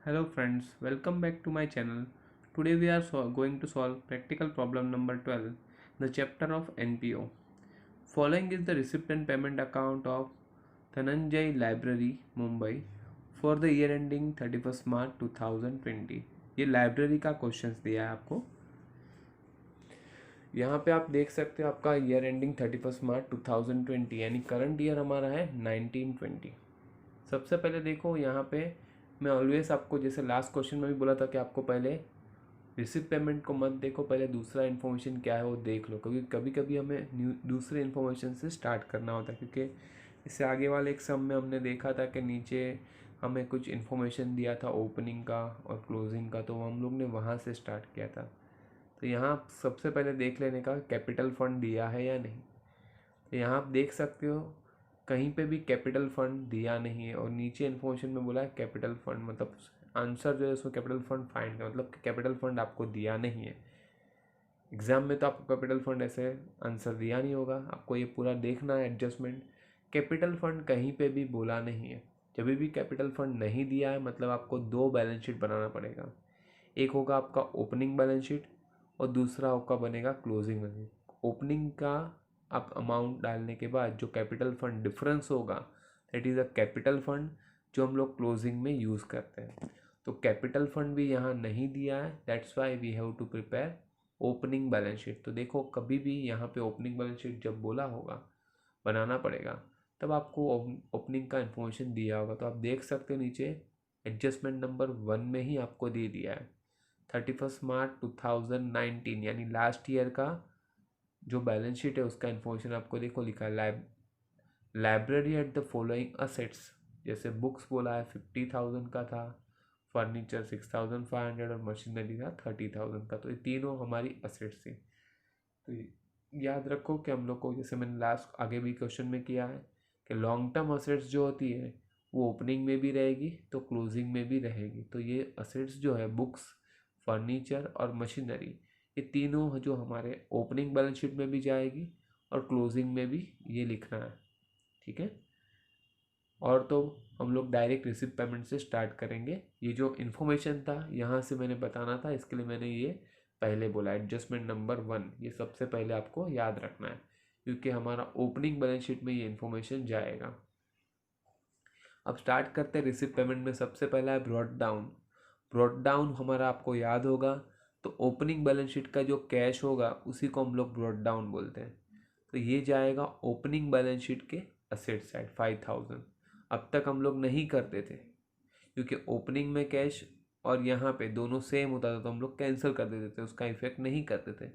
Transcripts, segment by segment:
Hello friends, welcome back to my channel. Today we are going to solve practical problem number 12, the chapter of NPO. Following is the receipt and payment account of Dhananjay Library, Mumbai for the year ending 31st March 2020. ये library का questions दिया है आपको। यहाँ पे आप देख सकते हो आपका ईयर एंडिंग 31st मार्च 2020 यानी करंट ईयर हमारा है 1920। सबसे पहले देखो यहाँ पे मैं ऑलवेज आपको जैसे लास्ट क्वेश्चन में भी बोला था कि आपको पहले रिसिप्ट पेमेंट को मत देखो, पहले दूसरा इन्फॉर्मेशन क्या है वो देख लो, क्योंकि कभी कभी हमें दूसरे इन्फॉर्मेशन से स्टार्ट करना होता है। क्योंकि इससे आगे वाले एक सम में हमने देखा था कि नीचे हमें कुछ इन्फॉर्मेशन दिया था ओपनिंग का और क्लोजिंग का, तो हम लोग ने वहाँ से स्टार्ट किया था। तो यहाँ सबसे पहले देख लेने का कैपिटल फंड दिया है या नहीं। तो यहाँ आप देख सकते हो कहीं पे भी कैपिटल फंड दिया नहीं है और नीचे इन्फॉर्मेशन में बोला है कैपिटल फंड, मतलब आंसर जो है उसमें कैपिटल फंड फाइंड का मतलब कैपिटल फंड आपको दिया नहीं है। एग्जाम में तो आपको कैपिटल फंड ऐसे आंसर दिया नहीं होगा, आपको ये पूरा देखना है एडजस्टमेंट। कैपिटल फंड कहीं पे भी बोला नहीं है। जब भी कैपिटल फंड नहीं दिया है मतलब आपको दो बैलेंस शीट बनाना पड़ेगा। एक होगा आपका ओपनिंग बैलेंस शीट और दूसरा आपका बनेगा क्लोजिंग बैलेंस शीट। ओपनिंग का आप अमाउंट डालने के बाद जो कैपिटल फंड डिफरेंस होगा that is a capital fund जो हम लोग क्लोजिंग में यूज़ करते हैं। तो कैपिटल फंड भी यहाँ नहीं दिया है, that's why we have to prepare opening balance sheet. तो देखो कभी भी यहाँ पे ओपनिंग बैलेंस शीट जब बोला होगा बनाना पड़ेगा तब आपको ओपनिंग का इन्फॉर्मेशन दिया होगा। तो आप देख सकते हो नीचे एडजस्टमेंट नंबर 1 में ही आपको दे दिया है 31st मार्च 2019 यानी लास्ट ईयर का जो बैलेंस शीट है उसका इन्फॉर्मेशन आपको देखो लिखा है library at the following assets. जैसे बुक्स बोला है 50,000 का था, फर्नीचर 6,500 और मशीनरी था 30,000 का। तो ये तीनों हमारी असेट्स थी। तो याद रखो कि हम लोग को जैसे मैंने लास्ट आगे भी क्वेश्चन में किया है कि लॉन्ग टर्म असेट्स जो होती है वो ओपनिंग में भी रहेगी तो क्लोजिंग में भी रहेगी। तो ये असेट्स जो है बुक्स, फर्नीचर और मशीनरी, ये तीनों जो हमारे ओपनिंग बैलेंस शीट में भी जाएगी और क्लोजिंग में भी ये लिखना है। ठीक है। और तो हम लोग डायरेक्ट रिसिप्ट पेमेंट से स्टार्ट करेंगे। ये जो इन्फॉर्मेशन था यहाँ से मैंने बताना था, इसके लिए मैंने ये पहले बोला एडजस्टमेंट नंबर 1 ये सबसे पहले आपको याद रखना है क्योंकि हमारा ओपनिंग बैलेंस शीट में ये इन्फॉर्मेशन जाएगा। अब स्टार्ट करते हैं रिसिप्ट पेमेंट में। सबसे पहला है ब्रॉट डाउन। ब्रॉट डाउन हमारा आपको याद होगा तो ओपनिंग बैलेंस शीट का जो कैश होगा उसी को हम लोग ब्रॉट डाउन बोलते हैं। तो ये जाएगा ओपनिंग बैलेंस शीट के असेट साइड 5,000। अब तक हम लोग नहीं करते थे क्योंकि ओपनिंग में कैश और यहाँ पे दोनों सेम होता था तो हम लोग कैंसिल कर देते थे, उसका इफेक्ट नहीं करते थे।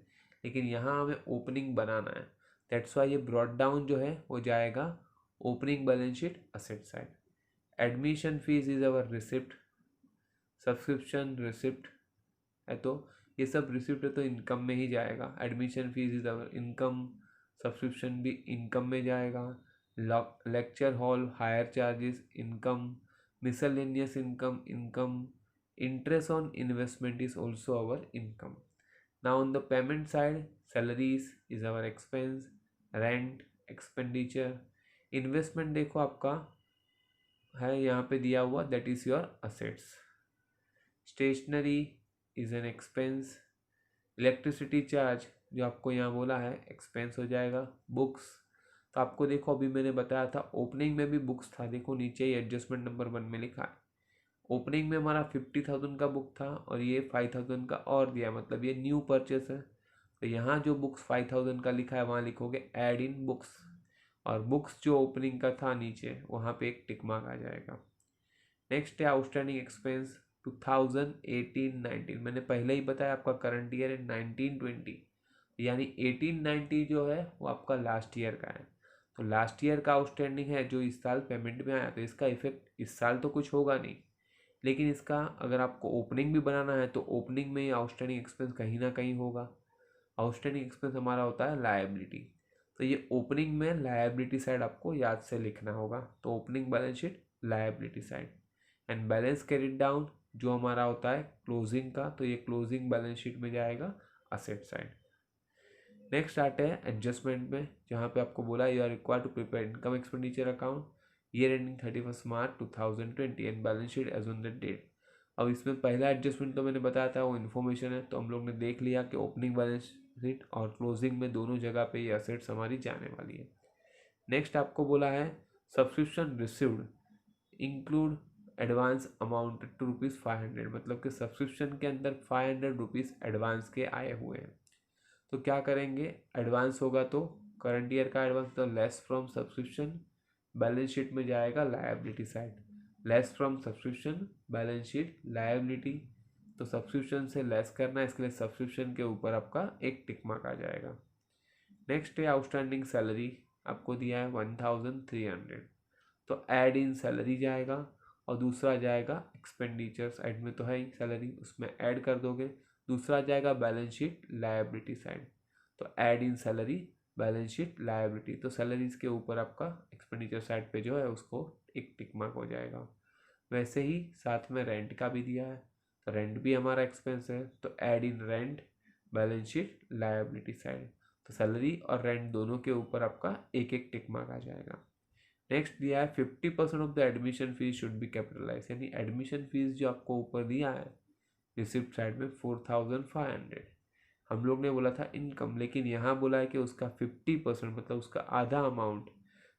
लेकिन यहाँ हमें ओपनिंग बनाना है, दैट्स वाई ये ब्रॉट डाउन जो है वो जाएगा opening balance sheet asset side. Admission fees is our receipt, subscription receipt है तो ये सब रिसिप्ट है तो इनकम में ही जाएगा। Admission fees is our income, subscription भी इनकम में जाएगा। Lecture hall higher charges income, miscellaneous income, interest on investment is also our income. Now on the payment side, salaries is our expense, rent expenditure, investment देखो आपका है यहाँ पे दिया हुआ that is your assets, stationery is an expense, electricity charge जो आपको यहाँ बोला है एक्सपेंस हो जाएगा। बुक्स तो आपको देखो अभी मैंने बताया था ओपनिंग में भी बुक्स था, देखो नीचे ही एडजस्टमेंट नंबर 1 में लिखा है ओपनिंग में हमारा 50,000 का बुक था और ये 5,000 का और दिया, मतलब ये न्यू परचेस है। तो यहाँ जो बुक्स 5,000 का लिखा है वहाँ लिखोगे ऐड इन बुक्स और बुक्स जो ओपनिंग का था नीचे वहाँ पे एक टिक मार्क आ जाएगा। नेक्स्ट है आउटस्टैंडिंग एक्सपेंस 2018-19। मैंने पहले ही बताया आपका करंट ईयर है 1920 यानी 1890 जो है वो आपका लास्ट ईयर का है। तो लास्ट ईयर का आउटस्टैंडिंग है जो इस साल पेमेंट में आया, तो इसका इफेक्ट इस साल तो कुछ होगा नहीं, लेकिन इसका अगर आपको ओपनिंग भी बनाना है तो ओपनिंग में आउटस्टैंडिंग एक्सपेंस कहीं ना कहीं होगा। आउटस्टैंडिंग एक्सपेंस हमारा होता है लायबिलिटी, तो ये ओपनिंग में लायबिलिटी साइड आपको याद से लिखना होगा। तो opening balance sheet liability side and balance carried down जो हमारा होता है क्लोजिंग का, तो ये क्लोजिंग बैलेंस शीट में जाएगा असेट साइड। नेक्स्ट आते हैं एडजस्टमेंट में जहाँ पे आपको बोला you are required to prepare income expenditure account year ending 31st March 2020 and balance sheet as on the date. अब इसमें पहला एडजस्टमेंट तो मैंने बताया था वो इन्फॉर्मेशन है, तो हम लोग ने देख लिया कि ओपनिंग बैलेंस शीट और क्लोजिंग में दोनों जगह पे ये असेट्स हमारी जाने वाली है। नेक्स्ट आपको बोला है subscription received include advance amount to ₹500, मतलब कि सब्सक्रिप्शन के अंदर ₹500 एडवांस के आए हुए हैं। तो क्या करेंगे, एडवांस होगा तो करंट ईयर का एडवांस तो less from subscription, balance sheet में जाएगा liability side, less from subscription balance sheet liability, तो सब्सक्रिप्शन से लेस करना है, इसके लिए सब्सक्रिप्शन के ऊपर आपका एक टिक मार्क आ जाएगा। नेक्स्ट है आउटस्टैंडिंग सैलरी, आपको दिया है 1300, तो ऐड इन सैलरी जाएगा और दूसरा जाएगा एक्सपेंडिचर साइड में, तो है ही सैलरी, उसमें ऐड कर दोगे। दूसरा जाएगा बैलेंस शीट लायबिलिटी साइड, तो add in salary balance sheet liability, तो सैलरीज के ऊपर आपका एक्सपेंडिचर साइड पे जो है उसको एक टिक मार्क हो जाएगा। वैसे ही साथ में रेंट का भी दिया है, तो रेंट भी हमारा एक्सपेंस है, तो add in rent balance sheet liability side, तो सैलरी और रेंट दोनों के ऊपर आपका एक एक टिक मार्क आ जाएगा। नेक्स्ट दिया है 50% of the admission fees should be capitalize, यानी एडमिशन फीस जो आपको ऊपर दिया है रिसिप्ट साइड में 4500, हम लोग ने बोला था इनकम, लेकिन यहाँ बोला है कि उसका 50% मतलब उसका आधा अमाउंट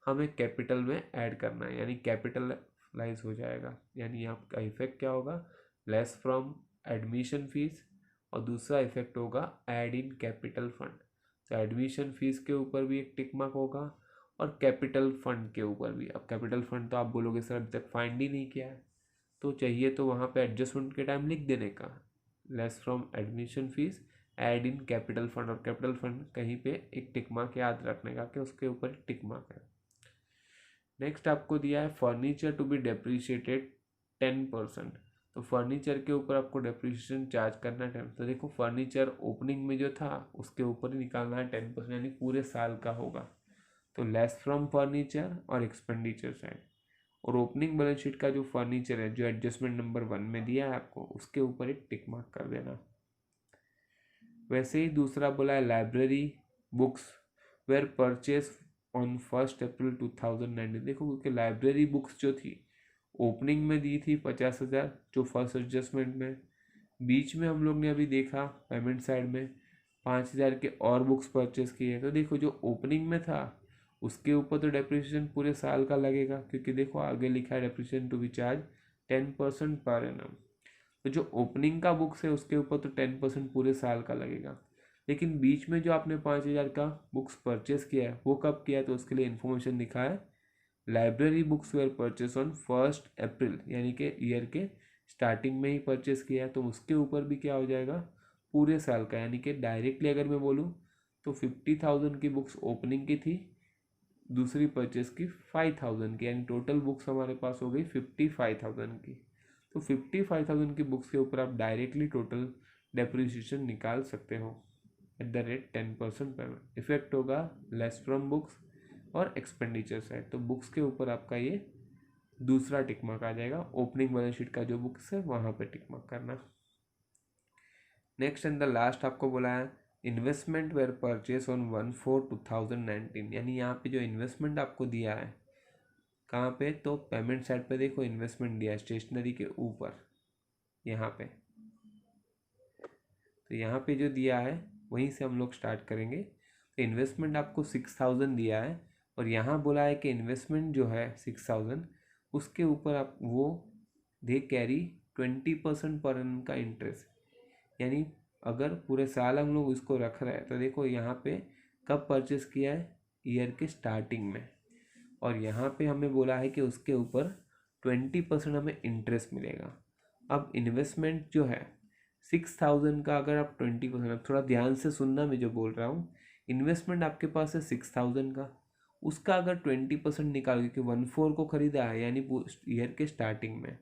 हमें कैपिटल में ऐड करना है, यानी कैपिटलाइज हो जाएगा। यानी यहाँ का इफेक्ट क्या होगा, लेस फ्रॉम एडमिशन फीस, और दूसरा इफेक्ट होगा ऐड इन कैपिटल फंड, तो एडमिशन फीस के ऊपर भी एक टिक मार्क होगा और कैपिटल फंड के ऊपर भी। अब कैपिटल फंड तो आप बोलोगे सर अभी तक फाइंड ही नहीं किया है, तो चाहिए तो वहाँ पे एडजस्टमेंट के टाइम लिख देने का, less from admission fees add in capital fund, और कैपिटल फंड कहीं पे एक टिक मार्क याद रखने का कि उसके ऊपर टिक मार्क है। नेक्स्ट आपको दिया है फर्नीचर टू बी डेप्रिशिएटेड 10%, तो फर्नीचर के ऊपर आपको डेप्रिशिएशन चार्ज करना है 10। तो देखो फर्नीचर ओपनिंग में जो था उसके ऊपर ही निकालना है 10%, यानी पूरे साल का होगा, तो लेस फ्रॉम फर्नीचर और एक्सपेंडिचर साइड, और ओपनिंग बैलेंस शीट का जो फर्नीचर है जो एडजस्टमेंट नंबर 1 में दिया है आपको, उसके ऊपर एक टिक मार्क कर देना। वैसे ही दूसरा बोला है library books were purchase on 1 April 2019, देखो क्योंकि लाइब्रेरी बुक्स जो थी ओपनिंग में दी थी 50,000 जो फर्स्ट एडजस्टमेंट में, बीच में हम लोग ने अभी देखा पेमेंट साइड में 5,000 के और बुक्स परचेज किए, तो देखो जो ओपनिंग में था उसके ऊपर तो डेप्रिसिएशन पूरे साल का लगेगा, क्योंकि देखो आगे लिखा है depreciation to be charge 10% per annum, तो जो ओपनिंग का बुक्स है उसके ऊपर तो 10% पूरे साल का लगेगा। लेकिन बीच में जो आपने 5,000 का बुक्स परचेस किया है वो कब किया है, तो उसके लिए इन्फॉर्मेशन लिखा है library books were purchase on 1 April, यानी कि ईयर के स्टार्टिंग में ही परचेस किया है, तो उसके ऊपर भी क्या हो जाएगा पूरे साल का। यानी कि डायरेक्टली अगर मैं बोलूँ तो 50,000 की बुक्स ओपनिंग की थी, दूसरी परचेस की 5,000 की, यानी टोटल बुक्स हमारे पास हो गई 55,000 की। तो 55,000 की बुक्स के ऊपर आप डायरेक्टली टोटल डेप्रिसिएशन निकाल सकते हो at the rate 10% payment. Effect होगा लेस फ्रॉम बुक्स और एक्सपेंडिचर साइड, तो बुक्स के ऊपर आपका ये दूसरा टिक मार्क आ जाएगा, ओपनिंग बैलेंस शीट का जो बुक्स है वहाँ पे टिक मार्क करना। नेक्स्ट एंड द लास्ट आपको बोला है इन्वेस्टमेंट वेयर परचेस ऑन 1/4/2019, यानी यहाँ पे जो इन्वेस्टमेंट आपको दिया है कहाँ पे, तो पेमेंट साइड पे देखो इन्वेस्टमेंट दिया है स्टेशनरी के ऊपर यहाँ पे, तो यहाँ पे जो दिया है वहीं से हम लोग स्टार्ट करेंगे। तो इन्वेस्टमेंट आपको 6,000 दिया है, और यहाँ बोला है कि इन्वेस्टमेंट जो है 6,000 उसके ऊपर आप वो दे कैरी 20% पर एनम का इंटरेस्ट, यानी अगर पूरे साल हम लोग इसको रख रहे हैं तो देखो यहाँ पे कब परचेस किया है, ईयर के स्टार्टिंग में, और यहाँ पे हमें बोला है कि उसके ऊपर 20% हमें इंटरेस्ट मिलेगा। अब इन्वेस्टमेंट जो है 6,000 का, अगर आप 20%, अब थोड़ा ध्यान से सुनना मैं जो बोल रहा हूँ, इन्वेस्टमेंट आपके पास है 6,000 का, उसका अगर 20% निकाल के 1/4 को खरीदा है यानी ईयर के स्टार्टिंग में,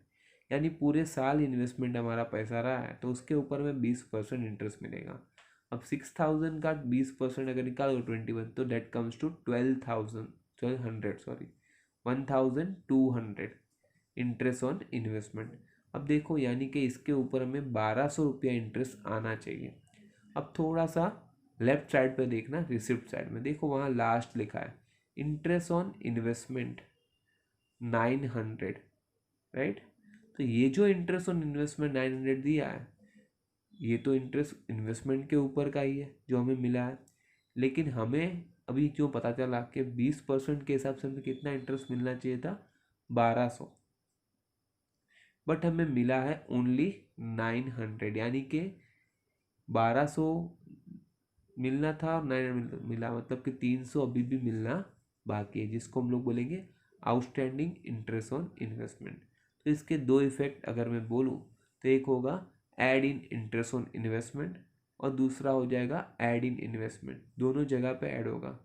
यानी पूरे साल इन्वेस्टमेंट हमारा पैसा रहा है, तो उसके ऊपर में 20% इंटरेस्ट मिलेगा। अब 6,000 का 20% अगर निकालो 21, तो that comes to 1,200 interest on investment. अब देखो यानी कि इसके ऊपर हमें 1,200 रुपया इंटरेस्ट आना चाहिए। अब थोड़ा सा लेफ्ट साइड पे देखना, रिसिप्ट साइड में देखो वहाँ लास्ट लिखा है इंटरेस्ट ऑन इन्वेस्टमेंट 900, राइट। तो ये जो इंटरेस्ट ऑन इन्वेस्टमेंट 900 दिया है, ये तो इंटरेस्ट इन्वेस्टमेंट के ऊपर का ही है जो हमें मिला है, लेकिन हमें अभी जो पता चला कि 20% के हिसाब से हमें कितना इंटरेस्ट मिलना चाहिए था, 1200, बट हमें मिला है ओनली 900, यानी कि 1200 मिलना था और 900 मिला, मतलब कि 300 अभी भी मिलना बाकी है, जिसको हम लोग बोलेंगे आउटस्टैंडिंग इंटरेस्ट ऑन इन्वेस्टमेंट। तो इसके दो इफेक्ट अगर मैं बोलूँ तो एक होगा add in interest on investment और दूसरा हो जाएगा ऐड इन इन्वेस्टमेंट। दोनों जगह पे ऐड होगा,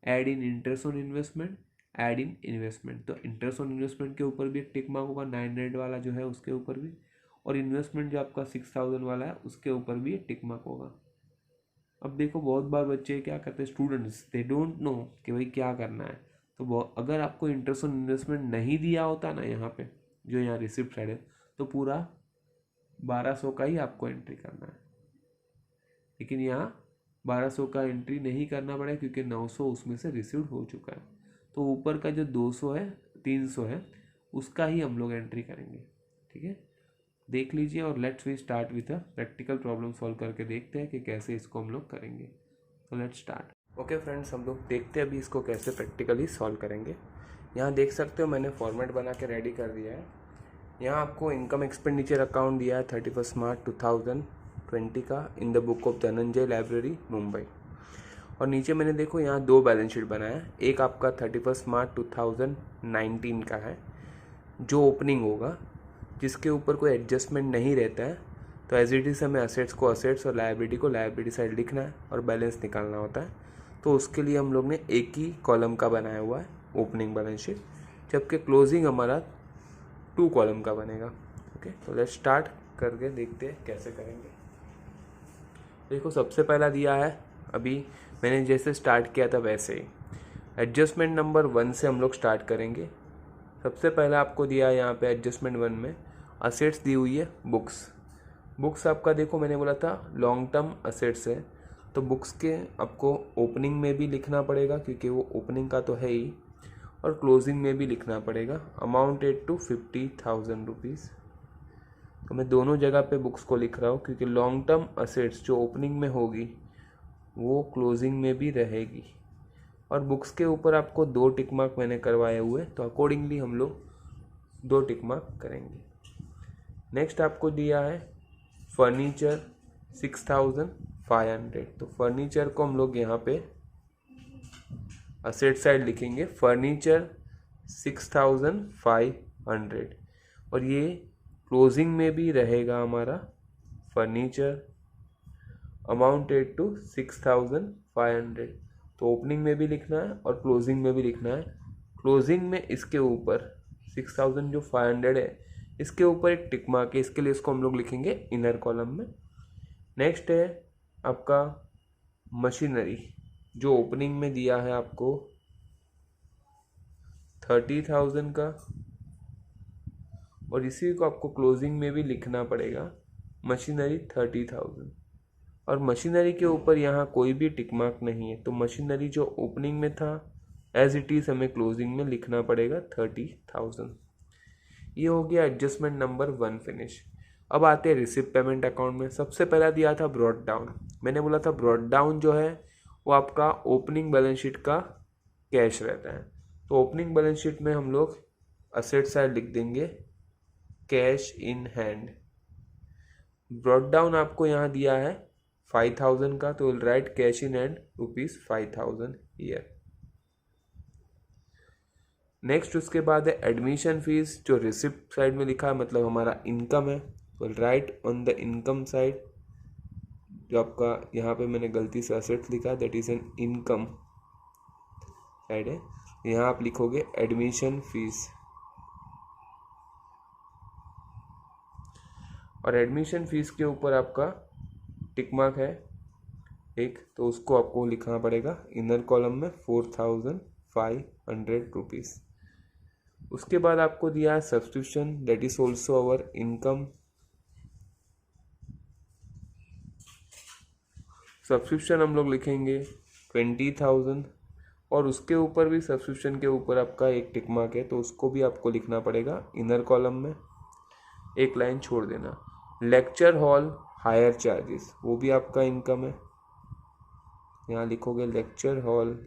add in interest on investment, add in investment. तो इंटरेस्ट ऑन इन्वेस्टमेंट के ऊपर भी एक टिक मार्क होगा, 900 वाला जो है उसके ऊपर भी, और इन्वेस्टमेंट जो आपका 6000 वाला है उसके ऊपर भी एक टिक मार्क होगा। अब देखो बहुत बार बच्चे क्या करते हैं, स्टूडेंट्स दे डोंट नो कि भाई क्या करना है। तो अगर आपको इंटरेस्ट ऑन इन्वेस्टमेंट नहीं दिया होता ना यहाँ पे, जो यहाँ रिसिप्ट साइड है, तो पूरा 1200 का ही आपको एंट्री करना है, लेकिन यहाँ 1200 का एंट्री नहीं करना पड़ेगा क्योंकि 900 उसमें से रिसीव्ड हो चुका है। तो ऊपर का जो 200 है, 300 है, उसका ही हम लोग एंट्री करेंगे। ठीक है, देख लीजिए और let's we start with a practical problem solve करके देखते हैं कि कैसे इसको हम लोग करेंगे। तो लेट्स स्टार्ट। ओके फ्रेंड्स, हम लोग देखते हैं अभी इसको कैसे प्रैक्टिकली सॉल्व करेंगे। यहाँ देख सकते हो मैंने फॉर्मेट बना के रेडी कर दिया है। यहाँ आपको इनकम एक्सपेंडिचर अकाउंट दिया है 31 मार्च 2020 का in the book of Dhananjay library Mumbai. और नीचे मैंने देखो यहाँ दो बैलेंस शीट बनाया है, एक आपका 31 मार्च 2019 का है जो ओपनिंग होगा, जिसके ऊपर कोई एडजस्टमेंट नहीं रहता है। तो एज इट इज़ हमें असेट्स को असेट्स और लायबिलिटी को लायबिलिटी साइड लिखना है और बैलेंस निकालना होता है। तो उसके लिए हम लोग ने एक ही कॉलम का बनाया हुआ है ओपनिंग बैलेंस शीट, जबकि क्लोजिंग हमारा 2 कॉलम का बनेगा। ओके, तो लेट्स स्टार्ट करके देखते हैं कैसे करेंगे। देखो सबसे पहला दिया है, अभी मैंने जैसे स्टार्ट किया था वैसे ही एडजस्टमेंट नंबर 1 से हम लोग स्टार्ट करेंगे। सबसे पहला आपको दिया है यहाँ पे एडजस्टमेंट 1 में असेट्स दी हुई है बुक्स। बुक्स आपका देखो मैंने बोला था लॉन्ग टर्म असेट्स है, तो बुक्स के आपको ओपनिंग में भी लिखना पड़ेगा क्योंकि वो ओपनिंग का तो है ही, और क्लोजिंग में भी लिखना पड़ेगा। Amounted to 50,000 rupees. तो मैं दोनों जगह पे बुक्स को लिख रहा हूँ क्योंकि लॉन्ग टर्म असेट्स जो ओपनिंग में होगी वो क्लोजिंग में भी रहेगी। और बुक्स के ऊपर आपको 2 टिक मार्क मैंने करवाए हुए, तो अकॉर्डिंगली हम लोग 2 टिक मार्क करेंगे। नेक्स्ट आपको दिया है फर्नीचर 6500। तो फर्नीचर को हम लोग यहाँ पे असेट साइड लिखेंगे, फर्नीचर 6500, और ये क्लोजिंग में भी रहेगा हमारा फर्नीचर अमाउंटेड टू 6500। तो ओपनिंग में भी लिखना है और क्लोजिंग में भी लिखना है। क्लोजिंग में इसके ऊपर 6000 जो 500 है इसके ऊपर एक टिक मार्क है, इसके लिए इसको हम लोग लिखेंगे इनर कॉलम में। नेक्स्ट है आपका मशीनरी, जो ओपनिंग में दिया है आपको 30,000 का, और इसी को आपको क्लोजिंग में भी लिखना पड़ेगा मशीनरी 30,000। और मशीनरी के ऊपर यहाँ कोई भी टिक मार्क नहीं है, तो मशीनरी जो ओपनिंग में था एज इट इज़ हमें क्लोजिंग में लिखना पड़ेगा 30,000। ये हो गया एडजस्टमेंट नंबर 1 फिनिश। अब आते हैं रिसिप्ट पेमेंट अकाउंट में। सबसे पहला दिया था ब्रॉड डाउन। मैंने बोला था ब्रॉड डाउन जो है वो आपका ओपनिंग बैलेंस शीट का कैश रहता है। तो ओपनिंग बैलेंस शीट में हम लोग असेट साइड लिख देंगे cash in hand. Brought down आपको यहाँ दिया है 5000 का, तो will write cash in hand ₹5000 year. Next उसके बाद है एडमिशन फीस, जो रिसिप्ट साइड में लिखा है मतलब हमारा इनकम है, तो right on the income side. जो आपका यहाँ पे मैंने गलती से असेट्स लिखा है, that is an income side है, यहाँ आप लिखोगे एडमिशन फीस। और एडमिशन फीस के ऊपर आपका टिक मार्क है एक, तो उसको आपको लिखना पड़ेगा इनर कॉलम में 4500 रुपीज़। उसके बाद आपको दिया है subscription, that is also our income. Subscription हम लोग लिखेंगे 20,000, और उसके ऊपर भी सब्सक्रिप्शन के ऊपर आपका एक टिक मार्क है, तो उसको भी आपको लिखना पड़ेगा इनर कॉलम में। एक लाइन छोड़ देना। लेक्चर हॉल हायर चार्जेस, वो भी आपका इनकम है, यहाँ लिखोगे लेक्चर हॉल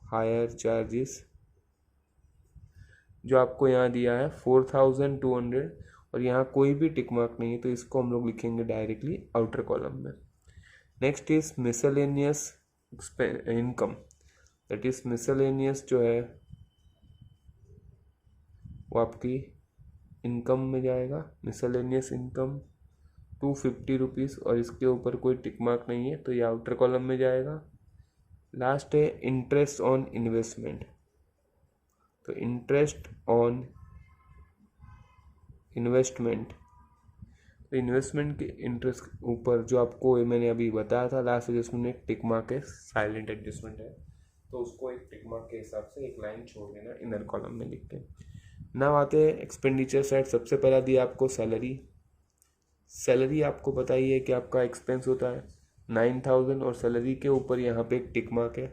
हायर चार्जेस, जो आपको यहाँ दिया है 4200, और यहाँ कोई भी टिक मार्क नहीं है तो इसको हम लोग लिखेंगे डायरेक्टली आउटर कॉलम में। Next is miscellaneous income, that is miscellaneous जो है वो आपकी इनकम में जाएगा। मिसलेनियस इनकम 250 रुपीज़, और इसके ऊपर कोई टिक मार्क नहीं है तो ये आउटर कॉलम में जाएगा। लास्ट है इंटरेस्ट ऑन इन्वेस्टमेंट, तो इंटरेस्ट ऑन इन्वेस्टमेंट, तो इन्वेस्टमेंट के इंटरेस्ट के ऊपर जो आपको मैंने अभी बताया था लास्ट एडजस्टमेंट में टिक मार्क है, साइलेंट एडजस्टमेंट है, तो उसको एक टिक मार्क के हिसाब से एक लाइन छोड़ देना इनर कॉलम में लिख के। नाउ आते हैं एक्सपेंडिचर साइड। सबसे पहला दिया आपको सैलरी। सैलरी आपको पता ही है कि आपका एक्सपेंस होता है 9000, और सैलरी के ऊपर यहाँ पे एक टिक मार्क है,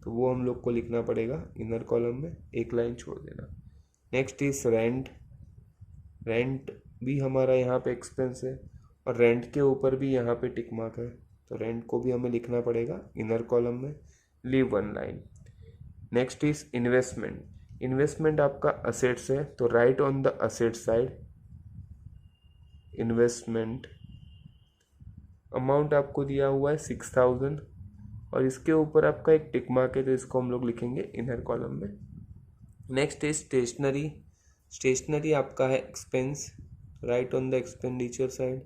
तो वो हम लोग को लिखना पड़ेगा इनर कॉलम में, एक लाइन छोड़ देना। Next is rent. रेंट भी हमारा यहाँ पे एक्सपेंस है, और रेंट के ऊपर भी यहाँ पे टिक मार्क है, तो रेंट को भी हमें लिखना पड़ेगा इनर कॉलम में, leave one line. Next is investment. Investment आपका असेट्स है, तो right on the asset side investment. Amount आपको दिया हुआ है 6000, और इसके ऊपर आपका एक टिक मार्क है, तो इसको हम लोग लिखेंगे इनर कॉलम में। Next is stationary. स्टेशनरी आपका है expense, right on the expenditure side,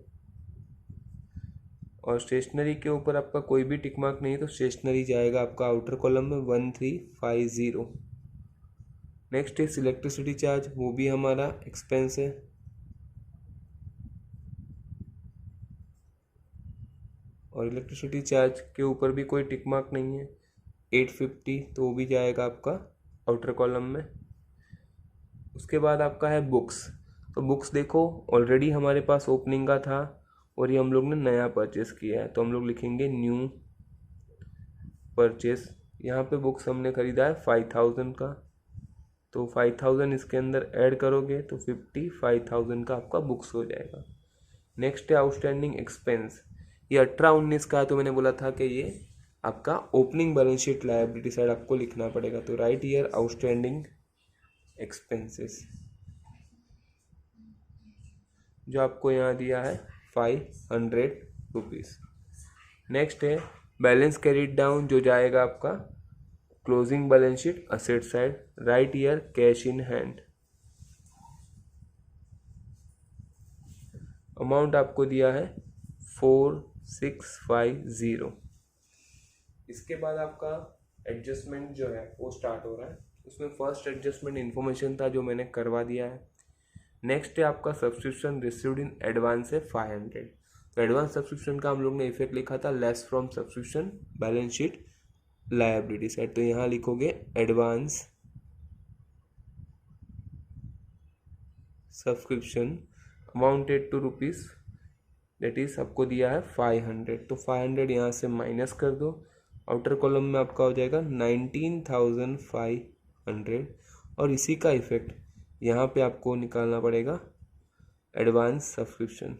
और स्टेशनरी के ऊपर आपका कोई भी टिक मार्क नहीं है तो स्टेशनरी जाएगा आपका आउटर कॉलम में 1350। नेक्स्ट इज इलेक्ट्रिसिटी चार्ज, वो भी हमारा एक्सपेंस है, और इलेक्ट्रिसिटी चार्ज के ऊपर भी कोई टिक मार्क नहीं है 850, तो वो भी जाएगा आपका आउटर कॉलम में। उसके बाद आपका है बुक्स। तो बुक्स देखो ऑलरेडी हमारे पास ओपनिंग का था, और ये हम लोग ने नया परचेस किया है, तो हम लोग लिखेंगे न्यू परचेस। यहाँ पे बुक्स हमने ख़रीदा है 5000 का, तो 5000 इसके अंदर ऐड करोगे तो 55,000 का आपका बुक्स हो जाएगा। नेक्स्ट है आउटस्टैंडिंग एक्सपेंस। ये 18-19 का है, तो मैंने बोला था कि ये आपका opening balance sheet liability side आपको लिखना पड़ेगा, तो राइट ईयर आउटस्टैंडिंग एक्सपेंसेस, जो आपको यहाँ दिया है 500 रुपीज़। नेक्स्ट है बैलेंस कैरिड डाउन, जो जाएगा आपका closing balance sheet asset side, right year cash in hand. Amount आपको दिया है 4650। इसके बाद आपका एडजस्टमेंट जो है वो स्टार्ट हो रहा है। उसमें फर्स्ट एडजस्टमेंट इन्फॉर्मेशन था जो मैंने करवा दिया है। नेक्स्ट है आपका सब्सक्रिप्शन रिसीव्ड इन एडवांस है 500। तो एडवांस सब्सक्रिप्शन का हम लोग ने इफेक्ट लिखा था less from subscription balance sheet liability side, तो यहाँ लिखोगे advance subscription amounted to rupees, that is आपको दिया है 500, तो 500 यहाँ से माइनस कर दो, आउटर कॉलम में आपका हो जाएगा 19,500, और इसी का इफेक्ट यहाँ पे आपको निकालना पड़ेगा एडवांस सब्सक्रिप्शन।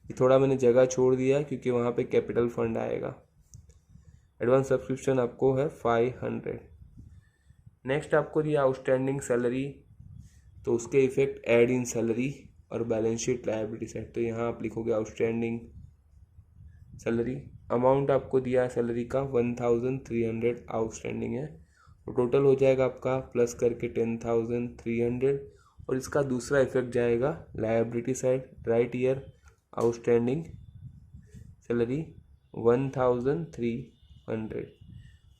ये थोड़ा मैंने जगह छोड़ दिया क्योंकि वहाँ पे कैपिटल फंड आएगा। एडवांस सब्सक्रिप्शन आपको है 500। नेक्स्ट आपको दिया आउटस्टैंडिंग सैलरी, तो उसके इफेक्ट ऐड इन सैलरी और बैलेंस शीट लायबिलिटी साइड, तो यहाँ आप लिखोगे आउटस्टैंडिंग सैलरी। अमाउंट आपको दिया है सैलरी का 1300 आउटस्टैंडिंग है, तो टोटल हो जाएगा आपका प्लस करके 10,300, और इसका दूसरा इफेक्ट जाएगा liability side, right year outstanding salary 1300।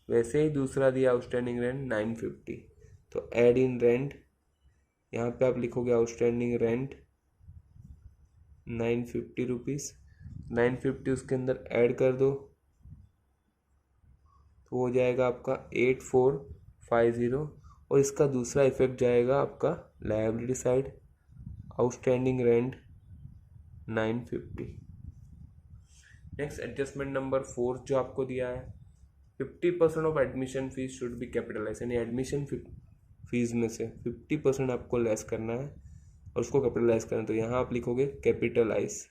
वैसे ही दूसरा दिया आउटस्टैंडिंग रेंट 950, तो ऐड इन रेंट, यहाँ पे आप लिखोगे आउटस्टैंडिंग रेंट 950 रुपीज़, 950 उसके अंदर ऐड कर दो, तो हो जाएगा आपका 8450, और इसका दूसरा इफेक्ट जाएगा आपका liability side, outstanding rent 950। Next adjustment number 4 जो आपको दिया है 50% of admission fees should be capitalize, यानी एडमिशन फीस में से 50% आपको लेस करना है और उसको कैपिटलाइज करना है। तो यहाँ आप लिखोगे कैपिटलाइज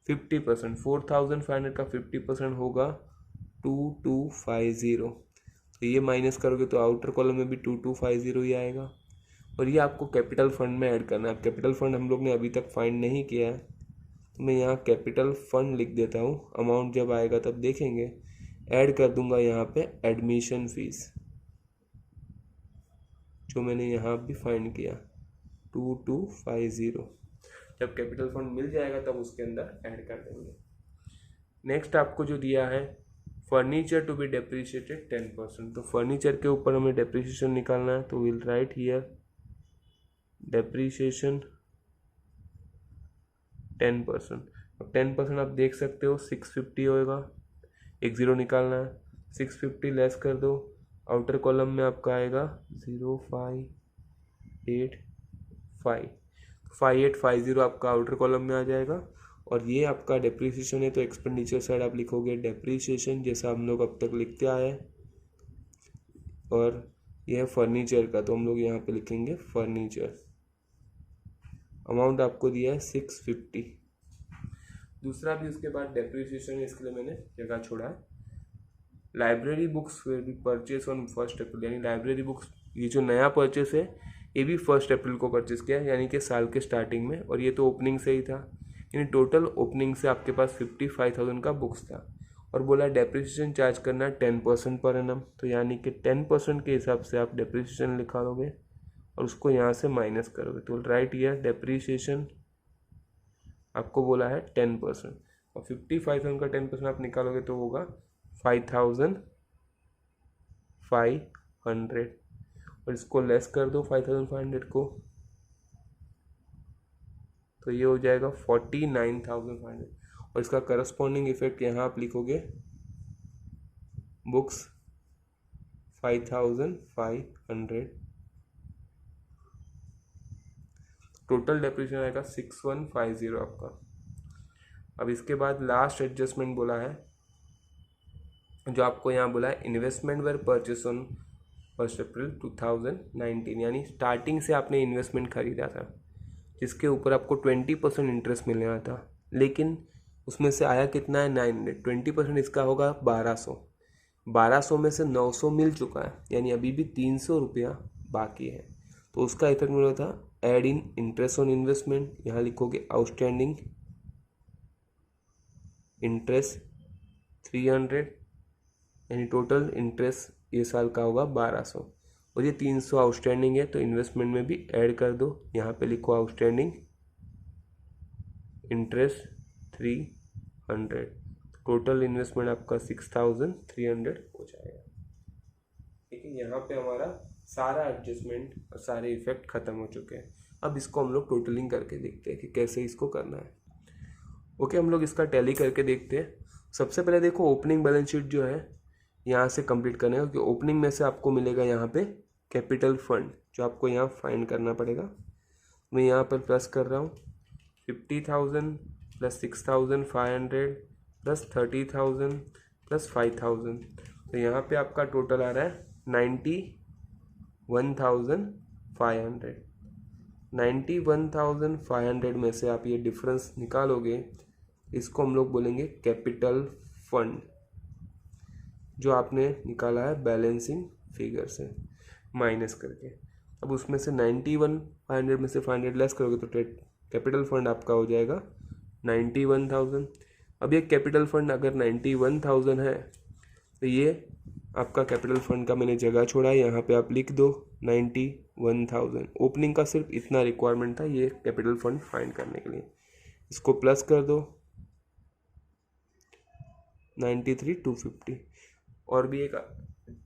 50%, 4500 का 50% होगा 2250। तो ये माइनस करोगे तो आउटर कॉलम में भी 2250 ही आएगा। और ये आपको कैपिटल फंड में ऐड करना है। अब कैपिटल फंड हम लोग ने अभी तक फाइंड नहीं किया है, तो मैं यहाँ कैपिटल फंड लिख देता हूँ। अमाउंट जब आएगा तब देखेंगे। ऐड कर दूंगा यहाँ पे एडमिशन फीस, जो मैंने यहाँ भी फाइंड किया 2250। जब कैपिटल फंड मिल जाएगा तब उसके अंदर ऐड कर देंगे। नेक्स्ट आपको जो दिया है फर्नीचर टू बी डेप्रिशिएटेड 10%। तो फर्नीचर के ऊपर हमें डेप्रिशिएशन निकालना है, तो विल राइट हियर डेप्रिशिएशन 10%। अब 10% आप देख सकते हो 650 होएगा, एक ज़ीरो निकालना है, 650 लेस कर दो, आउटर कॉलम में आपका आएगा 5850 आपका आउटर कॉलम में आ जाएगा। और ये आपका डेप्रीशिएशन है, तो एक्सपेंडिचर साइड आप लिखोगे डेप्रीशिएशन जैसा हम लोग अब तक लिखते आए हैं। और यह है फर्नीचर का, तो हम लोग यहाँ पे लिखेंगे फर्नीचर। अमाउंट आपको दिया है 650। दूसरा भी उसके बाद डेप्रीशिएशन है, इसके लिए मैंने जगह छोड़ा है। Library books will be purchase on 1 April, यानी लाइब्रेरी बुक्स ये जो नया परचेस है ये भी 1 अप्रैल को परचेस किया है, यानी कि साल के स्टार्टिंग में। और ये तो ओपनिंग से ही था, यानी टोटल ओपनिंग से आपके पास 55,000 का बुक्स था। और बोला डेप्रिसिएशन चार्ज करना 10% पर एनम, तो यानी कि 10% के हिसाब से आप डेप्रिसिएशन निकालोगे और उसको यहाँ से माइनस करोगे। तो राइट ईयर डेप्रिसिएशन आपको बोला है 10%, और 55,000 का 10% आप निकालोगे तो होगा 5,500। और इसको लेस कर दो 5,500 को, तो ये हो जाएगा 49,500। और इसका करस्पॉन्डिंग इफेक्ट यहाँ आप लिखोगे बुक्स 5,500। टोटल डेप्रिसिएशन आएगा 6150 आपका। अब इसके बाद लास्ट एडजस्टमेंट बोला है, जो आपको यहाँ बोला है investment where purchase on 1 April 2019, यानी स्टार्टिंग से आपने इन्वेस्टमेंट खरीदा था जिसके ऊपर आपको 20% इंटरेस्ट मिलने वाला था, लेकिन उसमें से आया कितना है 900। 20% इसका होगा 1200 में से 900 मिल चुका है, यानी अभी भी 300 रुपया बाकी है। तो उसका इफेक्ट मिला था add in interest on investment, यहाँ लिखोगे आउटस्टैंडिंग इंटरेस्ट 300, यानी टोटल इंटरेस्ट ये साल का होगा 1200। और ये 300 आउटस्टैंडिंग है, तो इन्वेस्टमेंट में भी ऐड कर दो, यहाँ पे लिखो आउटस्टैंडिंग इंटरेस्ट 300। टोटल इन्वेस्टमेंट आपका 6,300 हो जाएगा। ठीक है, यहाँ पे हमारा सारा एडजस्टमेंट और सारे इफेक्ट खत्म हो चुके हैं। अब इसको हम लोग टोटलिंग करके देखते हैं कि कैसे इसको करना है। ओके, हम लोग इसका टैली करके देखते हैं। सबसे पहले देखो ओपनिंग बैलेंस शीट जो है यहाँ से कंप्लीट करना है, क्योंकि ओपनिंग में से आपको मिलेगा यहाँ पे कैपिटल फंड, जो आपको यहाँ फाइंड करना पड़ेगा। मैं यहाँ पर प्लस कर रहा हूँ 50,000 प्लस 6,500 प्लस 30,000 प्लस 5,000, तो यहाँ पे आपका टोटल आ रहा है 91,500। 91,500 में से आप ये डिफरेंस निकालोगे, इसको हम लोग बोलेंगे कैपिटल फंड, जो आपने निकाला है बैलेंसिंग फिगर से माइनस करके। अब उसमें से 91,500 में से 500 लेस करोगे तो कैपिटल फंड आपका हो जाएगा 91,000। अब ये कैपिटल फंड अगर 91,000 है, तो ये आपका कैपिटल फंड का मैंने जगह छोड़ा है, यहाँ पे आप लिख दो 91,000। ओपनिंग का सिर्फ इतना रिक्वायरमेंट था ये कैपिटल फंड फाइंड करने के लिए। इसको प्लस कर दो 93,250। और भी एक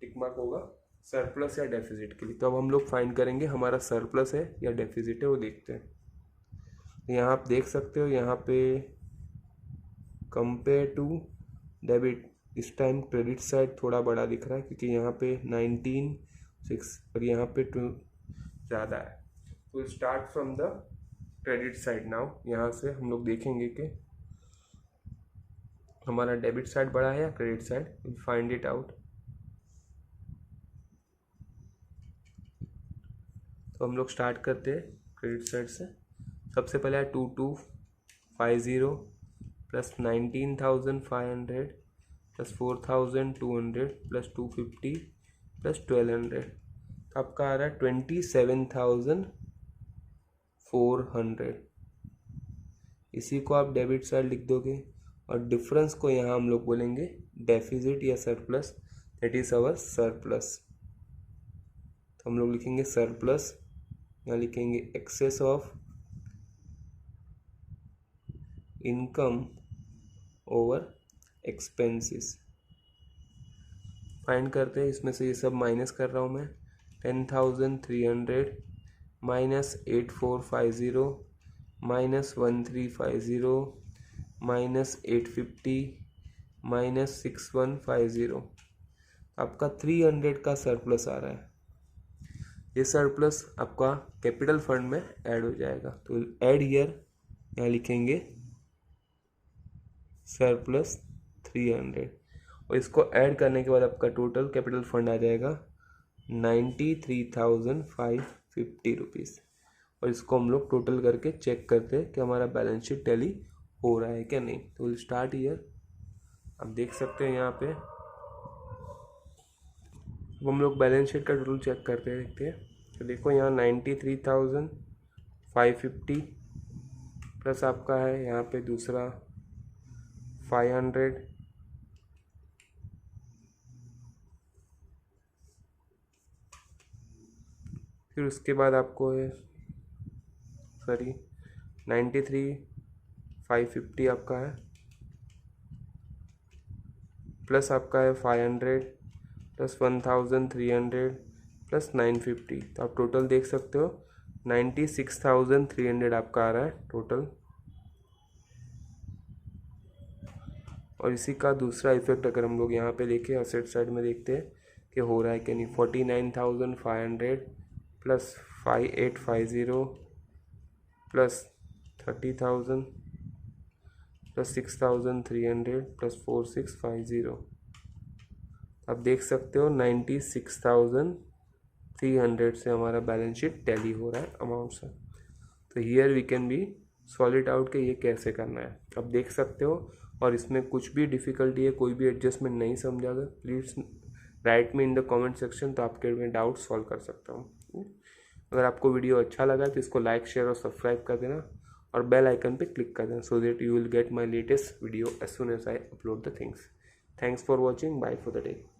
टिक मार्क होगा सरप्लस या डेफिसिट के लिए। तो अब हम लोग फाइंड करेंगे हमारा सरप्लस है या डेफिसिट है, वो देखते हैं। यहाँ आप देख सकते हो, यहाँ पे कंपेयर टू डेबिट इस टाइम क्रेडिट साइड थोड़ा बड़ा दिख रहा है, क्योंकि यहाँ पे 19,6 और यहाँ पे 2 ज़्यादा है। तो start from the credit side now. यहाँ से हम लोग देखेंगे कि हमारा डेबिट साइड बड़ा है या credit side, find it out. तो हम लोग स्टार्ट करते हैं क्रेडिट साइड से। सबसे पहले है 2250 प्लस 19,500 प्लस 4,200 प्लस 250 प्लस 1200, तो आपका आ रहा है 27,400। इसी को आप डेबिट साइड लिख दोगे और डिफरेंस को यहाँ हम लोग बोलेंगे डेफिजिट या surplus, that is our surplus. तो हम लोग लिखेंगे सरप्लस, यहाँ लिखेंगे excess of income over expenses. Find करते हैं, इसमें से ये सब माइनस कर रहा हूँ मैं। 10,300 माइनस 8,450 माइनस 1,350 माइनस 850 माइनस 6,150, आपका 300 का सरप्लस आ रहा है। ये सरप्लस आपका कैपिटल फंड में ऐड हो जाएगा, तो ऐड हियर, यहाँ लिखेंगे सरप्लस 300 और इसको ऐड करने के बाद आपका टोटल कैपिटल फंड आ जाएगा 93,550 रुपीज़। और इसको हम लोग टोटल करके चेक करते हैं कि हमारा बैलेंस शीट टैली हो रहा है क्या नहीं। तो विल स्टार्ट हियर, आप देख सकते हैं यहाँ पे। अब हम लोग बैलेंस शीट का टोटल चेक करते हैं, देखते हैं। तो देखो यहाँ 93,550 प्लस आपका है यहाँ पे दूसरा 500, फिर उसके बाद आपको है 93,550 आपका है, प्लस आपका है 500 प्लस 1,300 प्लस 950, तो आप टोटल देख सकते हो 96,300 आपका आ रहा है टोटल। और इसी का दूसरा इफेक्ट अगर हम लोग यहाँ पे देखें असेट साइड में, देखते हैं कि हो रहा है कि नहीं। 49,500 प्लस 5,850 प्लस 30,000 प्लस 6,300 प्लस 4,650, आप देख सकते हो 96,300 से हमारा बैलेंस शीट टैली हो रहा है अमाउंट से। तो here we can be solve out कि ये कैसे करना है, आप देख सकते हो। और इसमें कुछ भी डिफ़िकल्टी है, कोई भी एडजस्टमेंट नहीं समझा गया, please write me in the comment section, तो आपके मैं डाउट सॉल्व कर सकता हूँ। अगर आपको वीडियो अच्छा लगा तो इसको लाइक शेयर और सब्सक्राइब कर देना और बेल आइकन पे क्लिक कर देना, so that you will get my latest video as soon as I upload the things. Thanks for watching, bye for the day.